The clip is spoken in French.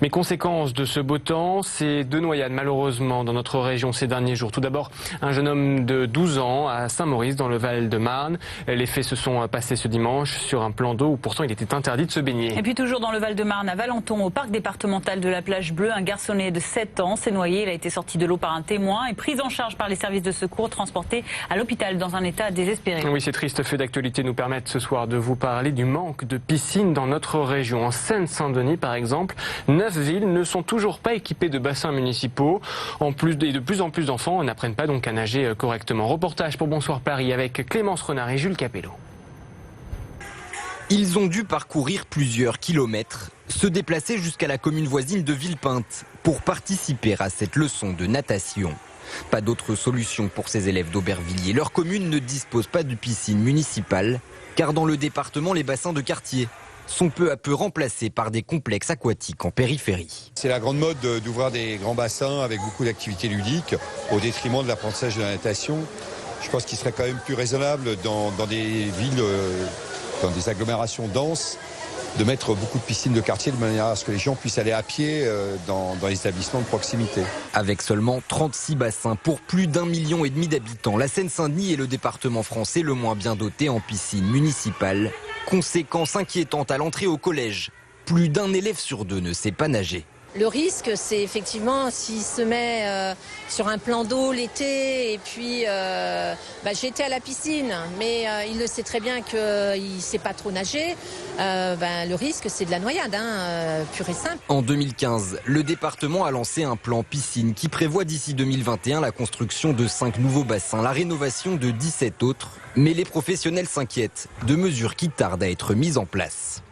Mais conséquence de ce beau temps, c'est 2 noyades malheureusement dans notre région ces derniers jours. Tout d'abord, un jeune homme de 12 ans à Saint-Maurice dans le Val-de-Marne. Les faits se sont passés ce dimanche sur un plan d'eau où pourtant il était interdit de se baigner. Et puis toujours dans le Val-de-Marne, à Valenton, au parc départemental de la Plage Bleue, un garçonnet de 7 ans s'est noyé. Il a été sorti de l'eau par un témoin et pris en charge par les services de secours, transporté à l'hôpital dans un état désespéré. Oui, ces tristes faits d'actualité nous permettent ce soir de vous parler du manque de piscines dans notre région. En Seine-Saint-Denis, par exemple, 9 villes ne sont toujours pas équipées de bassins municipaux. En plus, de plus en plus d'enfants n'apprennent pas donc à nager correctement. Reportage pour Bonsoir Paris avec Clémence Renard et Jules Capello. Ils ont dû parcourir plusieurs kilomètres, se déplacer jusqu'à la commune voisine de Villepinte pour participer à cette leçon de natation. Pas d'autre solution pour ces élèves d'Aubervilliers. Leur commune ne dispose pas de piscine municipale, car dans le département, les bassins de quartier sont peu à peu remplacés par des complexes aquatiques en périphérie. C'est la grande mode d'ouvrir des grands bassins avec beaucoup d'activités ludiques au détriment de l'apprentissage de la natation. Je pense qu'il serait quand même plus raisonnable dans des villes, dans des agglomérations denses, de mettre beaucoup de piscines de quartier de manière à ce que les gens puissent aller à pied dans les établissements de proximité. Avec seulement 36 bassins pour plus d'1,5 million d'habitants, la Seine-Saint-Denis est le département français le moins bien doté en piscine municipale. Conséquence inquiétante à l'entrée au collège, plus d'un élève sur 2 ne sait pas nager. Le risque, c'est effectivement s'il se met sur un plan d'eau l'été et puis j'étais à la piscine, mais il le sait très bien qu'il ne sait pas trop nager. Le risque, c'est de la noyade, pure et simple. En 2015, le département a lancé un plan piscine qui prévoit d'ici 2021 la construction de 5 nouveaux bassins, la rénovation de 17 autres. Mais les professionnels s'inquiètent de mesures qui tardent à être mises en place.